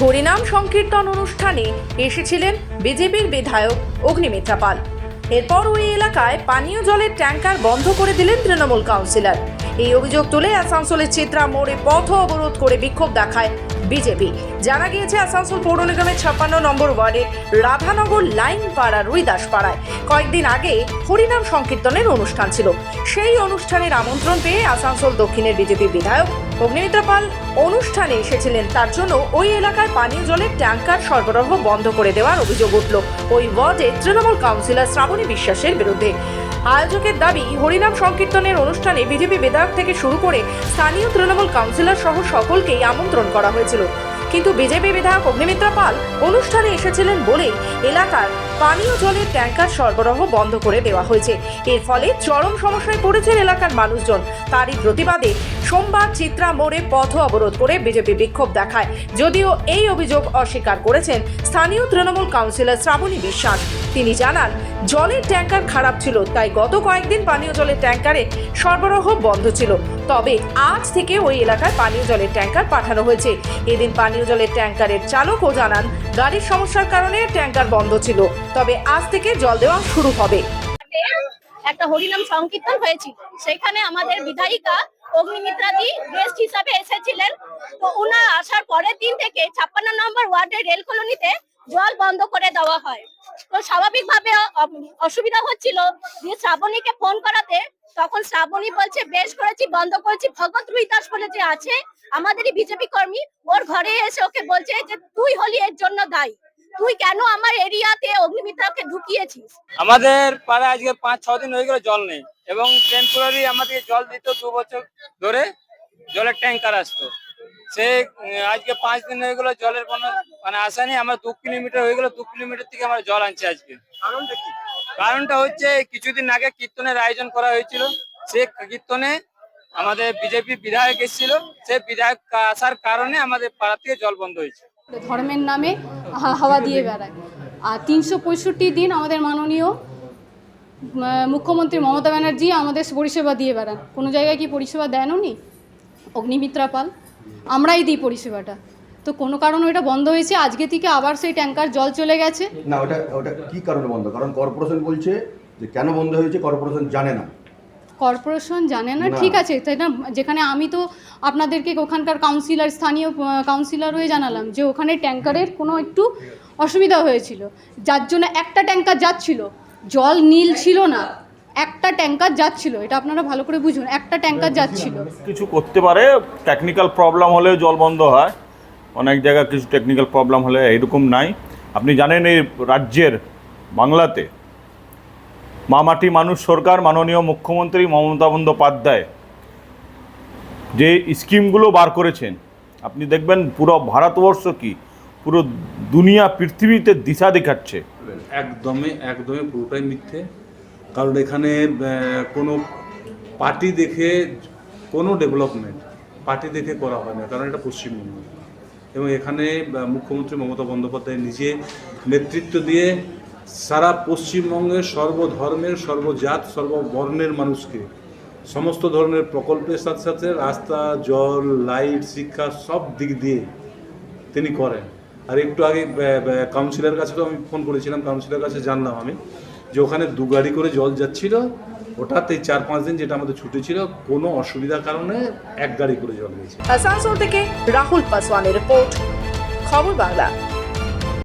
হরিনাম সংকীর্তন অনুষ্ঠানে এসেছিলেন বিজেপির বিধায়ক অগ্নিমিত্রা পাল। এরপর ওই এলাকায় পানীয় জলের ট্যাঙ্কার বন্ধ করে দিলেন তৃণমূল কাউন্সিলর। এই অভিযোগ তুলে আসানসোলের চিত্রা মোড়ে পথ অবরোধ করে বিক্ষোভ দেখায় বিজেপি। জানা গিয়েছে আসানসোল পৌর নিগমের 56 নম্বর ওয়ার্ডের রাধানগর লাইন পাড়া রুইদাস পাড়ায় কয়েকদিন আগে হরিনাম সংকীর্তনের অনুষ্ঠান ছিল। সেই অনুষ্ঠানের আমন্ত্রণ পেয়ে আসানসোল দক্ষিণের বিজেপি বিধায়ক অগ্নিমিত্রা পাল অনুষ্ঠানে এসেছিলেন। তার জন্য ওই এলাকায় পানীয় জলের ট্যাঙ্কার সরবরাহ বন্ধ করে দেওয়ার অভিযোগ উঠল ওই ওয়ার্ডে তৃণমূল কাউন্সিলর শ্রাবণী বিশ্বাসের বিরুদ্ধে। আয়োজকের দাবি, হরিনাম সংকীর্তনের অনুষ্ঠানে বিজেপি বিধায়ক থেকে শুরু করে স্থানীয় তৃণমূল কাউন্সিলর সহ সকলকেই আমন্ত্রণ করা হয়েছিল, কিন্তু বিজেপি বিধায়ক অগ্নিমিত্রা পাল অনুষ্ঠানে এসেছিলেন বলেই এলাকার পানীয় জলের ট্যাঙ্কার সরবরাহ বন্ধ করে দেওয়া হয়েছে। এর ফলে চরম সমস্যায় পড়েছেন এলাকার মানুষজন। তারই প্রতিবাদে সোমবার চিত্রা মোড়ে পথ অবরোধ করে বিজেপি বিক্ষোভ দেখায়। যদিও এই অভিযোগ অস্বীকার করেছেন স্থানীয় তৃণমূল কাউন্সিলর শ্রাবণী বিশ্বাস। তিনি জানান, জলের ট্যাঙ্কার খারাপ ছিল, তাই গত কয়েকদিন পানীয় জলের ট্যাঙ্কারে সরবরাহ বন্ধ ছিল। তবে আজ থেকে ওই এলাকায় পানীয় জলের ট্যাঙ্কার পাঠানো হয়েছে। এদিন পানীয় জলের ট্যাঙ্কারের চালকও জানান, গাড়ির সমস্যার কারণে ট্যাঙ্কার বন্ধ ছিল, তবে আজ থেকে জল দেওয়া শুরু হবে। একটা হরিনাম সংকীর্তন হয়েছিল, সেখানে আমাদের বিধায়িকা অগ্নিমিত্রাদি গেস্ট হিসাবে এসেছিলেন। তো উনার আসার পরের দিন থেকে 56 নম্বর ওয়ার্ডের রেল কলোনিতে জল বন্ধ করে দেওয়া হয়। তো স্বাভাবিকভাবে অসুবিধা হচ্ছিল। দিয়ে শ্রাবণীকে ফোন করাতে তখন শ্রাবণী বলছে, বেশ করেছি, বন্ধ করেছি। ভগৎ রুইদাস বলে যে আছে আমাদেরই বিজেপি কর্মী, ওর ঘরে এসে ওকে বলছে যে তুই হলি এর জন্য দায়ী, তুই কেন আমার এরিয়াতে অগ্নিমিত্রাকে ঢুকিয়েছিস। আমাদের পাড়ায় আজকে 5-6 দিন হয়ে গেল জল নেই, এবং টেম্পোরারি আমাদের জল দিত 2 বছর ধরে জলের ট্যাঙ্কার আসতো। সে আজকে 5 দিন হয়ে গেল জলের কোনো আসা নেই। আমরা 2 কিলোমিটার হয়ে গেল, 2 কিলোমিটার থেকে আমরা জল আনছি আজকে। কারণটা হচ্ছে কিছুদিন আগে কীর্তনের আয়োজন করা হয়েছিল। সে কীর্তনে আমাদের বিজেপি বিধায়ক এসেছিল, সে বিধায়ক আসার কারণে আমাদের পাড়া থেকে জল বন্ধ হয়েছে। ধর্মের নামে হাওয়া দিয়ে বেড়ায়। আর 365 দিন আমাদের মাননীয় মুখ্যমন্ত্রী মমতা ব্যানার্জি আমাদের পরিষেবা দিয়ে বেড়ান। কোনো জায়গায় কি পরিষেবা দেন উনি? অগ্নিমিত্রা পাল, আমরাই দিই পরিষেবাটা। তো কোনো কারণে ওটা বন্ধ হয়েছে, আজকে থেকে আবার সেই ট্যাঙ্কার জল চলে গেছে। না, ওটা কি কারণে বন্ধ? কারণ কর্পোরেশন বলছে যে কেন বন্ধ হয়েছে কর্পোরেশন জানে না। কর্পোরেশন জানে না, ঠিক আছে, তাই না? যেখানে আমি তো আপনাদেরকে ওখানকার কাউন্সিলর, স্থানীয় কাউন্সিলর হয়ে জানালাম যে ওখানে ট্যাঙ্কারের কোনো একটু অসুবিধা হয়েছিল, যার জন্য একটা ট্যাঙ্কার যাচ্ছিল, জল নীল ছিল না, একটা ট্যাঙ্কার যাচ্ছিল। এটা আপনারা ভালো করে বুঝুন, একটা ট্যাঙ্কার যাচ্ছিল। কিছু করতে পারে, টেকনিক্যাল প্রবলেম হলেও জল বন্ধ হয়। অনেক জায়গায় কিছু টেকনিক্যাল প্রবলেম হলে এরকম নাই। আপনি জানেন এই রাজ্যের বাংলাতে মামাটি মানুষ সরকার, মাননীয় মুখ্যমন্ত্রী মমতা বন্দ্যোপাধ্যায় যে স্কিমগুলো বার করেছেন, আপনি দেখবেন পুরো ভারতবর্ষ কি পুরো দুনিয়া পৃথিবীতে দিশা দেখাচ্ছে। একদমই পুরোটাই মিথ্যে। কারণ এখানে কোনো পার্টি দেখে কোনো ডেভেলপমেন্ট পার্টি দেখে করা হয় না, কারণ এটা পশ্চিমবঙ্গ। এবং এখানে মুখ্যমন্ত্রী মমতা বন্দ্যোপাধ্যায় নিজে নেতৃত্ব দিয়ে সারা পশ্চিমবঙ্গের সর্বধর্মের, সর্বজাত, সর্ববর্ণের মানুষকে সমস্ত ধরনের প্রকল্পের সাথে সাথে রাস্তা, জল, লাইট, শিক্ষা সব দিক দিয়ে তিনি করেন। আর একটু আগে কাউন্সিলর কাছে তো আমি ফোন করেছিলাম, কাউন্সিলর কাছে জানলাম আমি যে ওখানে 2 গাড়ি করে জল যাচ্ছিল। ওটাতে 4-5 দিন যেটা আমাদের ছুটি ছিল, কোনো অসুবিধার কারণে 1 গাড়ি করে জল গেছে। আসানসোল থেকে রাহুল পাসওয়ানের রিপোর্ট, খবর বাংলা।